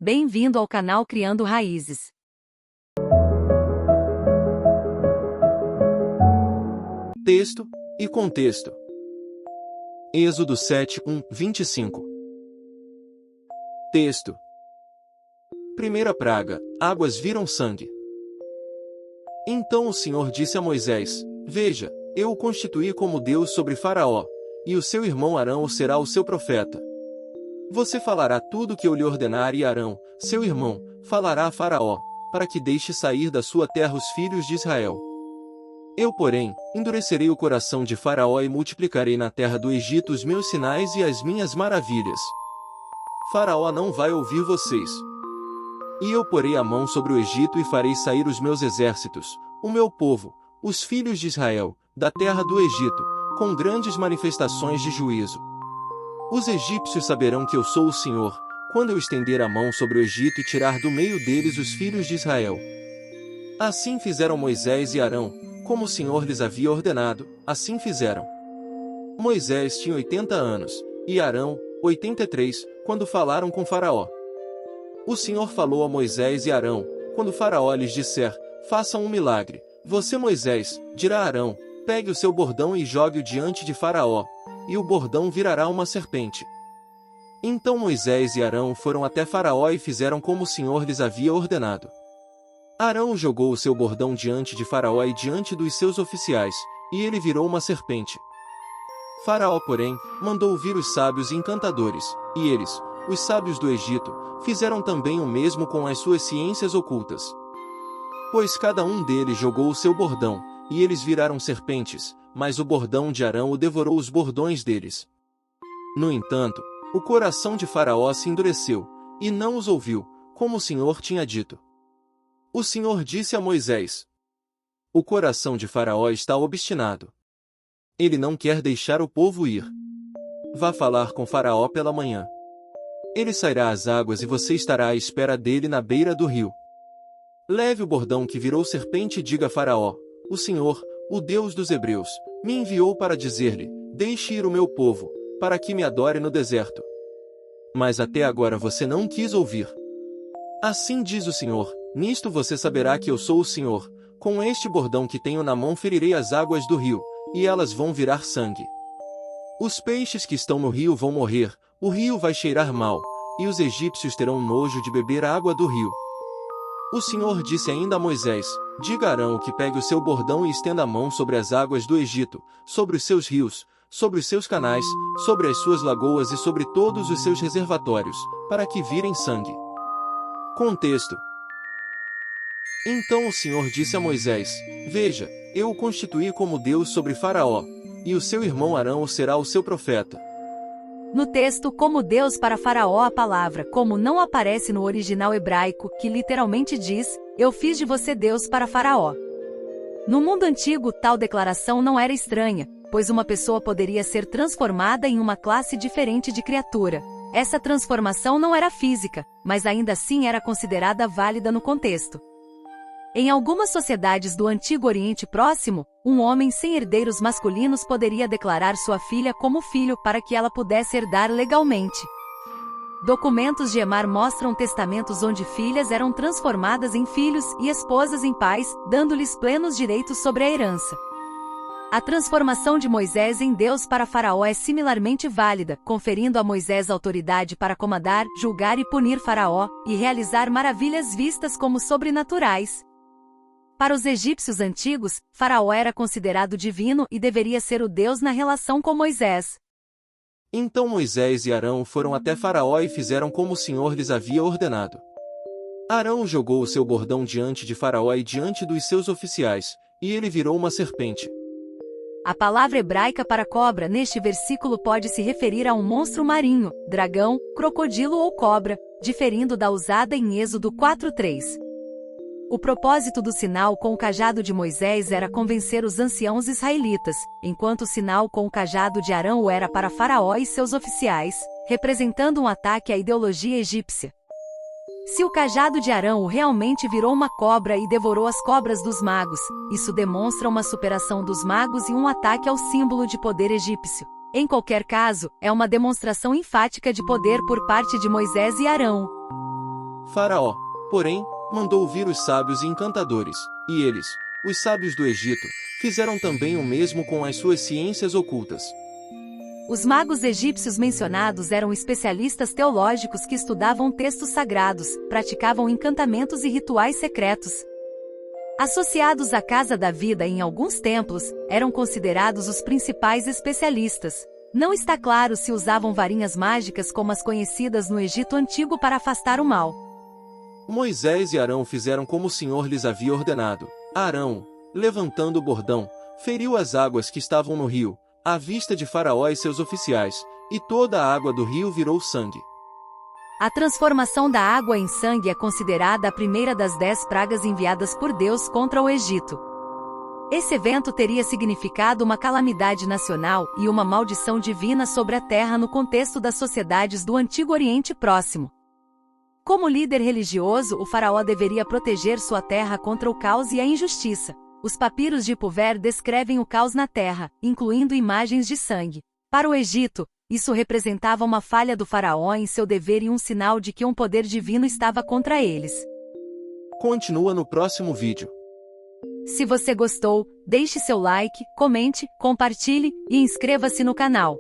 Bem-vindo ao canal Criando Raízes. Texto e contexto. Êxodo 7:1-25. Texto. Primeira praga: águas viram sangue. Então o Senhor disse a Moisés: Veja, eu o constituí como Deus sobre Faraó, e o seu irmão Arão será o seu profeta. Você falará tudo o que eu lhe ordenar, e Arão, seu irmão, falará a Faraó, para que deixe sair da sua terra os filhos de Israel. Eu, porém, endurecerei o coração de Faraó e multiplicarei na terra do Egito os meus sinais e as minhas maravilhas. Faraó não vai ouvir vocês. E eu porei a mão sobre o Egito e farei sair os meus exércitos, o meu povo, os filhos de Israel, da terra do Egito, com grandes manifestações de juízo. Os egípcios saberão que eu sou o Senhor, quando eu estender a mão sobre o Egito e tirar do meio deles os filhos de Israel. Assim fizeram Moisés e Arão, como o Senhor lhes havia ordenado, assim fizeram. Moisés tinha 80 anos, e Arão, 83, quando falaram com Faraó. O Senhor falou a Moisés e Arão, quando Faraó lhes disser: façam um milagre. Você, Moisés, dirá a Arão: pegue o seu bordão e jogue-o diante de Faraó, e o bordão virará uma serpente. Então Moisés e Arão foram até Faraó e fizeram como o Senhor lhes havia ordenado. Arão jogou o seu bordão diante de Faraó e diante dos seus oficiais, e ele virou uma serpente. Faraó, porém, mandou vir os sábios e encantadores, e eles, os sábios do Egito, fizeram também o mesmo com as suas ciências ocultas. Pois cada um deles jogou o seu bordão, e eles viraram serpentes, mas o bordão de Arão o devorou os bordões deles. No entanto, o coração de Faraó se endureceu, e não os ouviu, como o Senhor tinha dito. O Senhor disse a Moisés: o coração de Faraó está obstinado. Ele não quer deixar o povo ir. Vá falar com Faraó pela manhã. Ele sairá às águas e você estará à espera dele na beira do rio. Leve o bordão que virou serpente e diga a Faraó: o Senhor, o Deus dos Hebreus, me enviou para dizer-lhe: deixe ir o meu povo, para que me adore no deserto. Mas até agora você não quis ouvir. Assim diz o Senhor: nisto você saberá que eu sou o Senhor. Com este bordão que tenho na mão ferirei as águas do rio, e elas vão virar sangue. Os peixes que estão no rio vão morrer, o rio vai cheirar mal, e os egípcios terão nojo de beber a água do rio. O Senhor disse ainda a Moisés: diga a Arão que pegue o seu bordão e estenda a mão sobre as águas do Egito, sobre os seus rios, sobre os seus canais, sobre as suas lagoas e sobre todos os seus reservatórios, para que virem sangue. Contexto. Então o Senhor disse a Moisés: veja, eu o constituí como Deus sobre Faraó, e o seu irmão Arão será o seu profeta. No texto como Deus para Faraó, a palavra como não aparece no original hebraico, que literalmente diz: eu fiz de você Deus para Faraó. No mundo antigo, tal declaração não era estranha, pois uma pessoa poderia ser transformada em uma classe diferente de criatura. Essa transformação não era física, mas ainda assim era considerada válida no contexto. Em algumas sociedades do Antigo Oriente Próximo, um homem sem herdeiros masculinos poderia declarar sua filha como filho para que ela pudesse herdar legalmente. Documentos de Emar mostram testamentos onde filhas eram transformadas em filhos e esposas em pais, dando-lhes plenos direitos sobre a herança. A transformação de Moisés em Deus para Faraó é similarmente válida, conferindo a Moisés autoridade para comandar, julgar e punir Faraó, e realizar maravilhas vistas como sobrenaturais. Para os egípcios antigos, Faraó era considerado divino e deveria ser o Deus na relação com Moisés. Então Moisés e Arão foram até Faraó e fizeram como o Senhor lhes havia ordenado. Arão jogou o seu bordão diante de Faraó e diante dos seus oficiais, e ele virou uma serpente. A palavra hebraica para cobra neste versículo pode se referir a um monstro marinho, dragão, crocodilo ou cobra, diferindo da usada em Êxodo 4:3. O propósito do sinal com o cajado de Moisés era convencer os anciãos israelitas, enquanto o sinal com o cajado de Arão o era para Faraó e seus oficiais, representando um ataque à ideologia egípcia. Se o cajado de Arão realmente virou uma cobra e devorou as cobras dos magos, isso demonstra uma superação dos magos e um ataque ao símbolo de poder egípcio. Em qualquer caso, é uma demonstração enfática de poder por parte de Moisés e Arão. Faraó, porém, mandou vir os sábios e encantadores, e eles, os sábios do Egito, fizeram também o mesmo com as suas ciências ocultas. Os magos egípcios mencionados eram especialistas teológicos que estudavam textos sagrados, praticavam encantamentos e rituais secretos. Associados à Casa da Vida em alguns templos, eram considerados os principais especialistas. Não está claro se usavam varinhas mágicas como as conhecidas no Egito Antigo para afastar o mal. Moisés e Arão fizeram como o Senhor lhes havia ordenado. Arão, levantando o bordão, feriu as águas que estavam no rio, à vista de Faraó e seus oficiais, e toda a água do rio virou sangue. A transformação da água em sangue é considerada a primeira das 10 pragas enviadas por Deus contra o Egito. Esse evento teria significado uma calamidade nacional e uma maldição divina sobre a terra no contexto das sociedades do Antigo Oriente Próximo. Como líder religioso, o faraó deveria proteger sua terra contra o caos e a injustiça. Os papiros de Puver descrevem o caos na terra, incluindo imagens de sangue. Para o Egito, isso representava uma falha do faraó em seu dever e um sinal de que um poder divino estava contra eles. Continua no próximo vídeo. Se você gostou, deixe seu like, comente, compartilhe e inscreva-se no canal.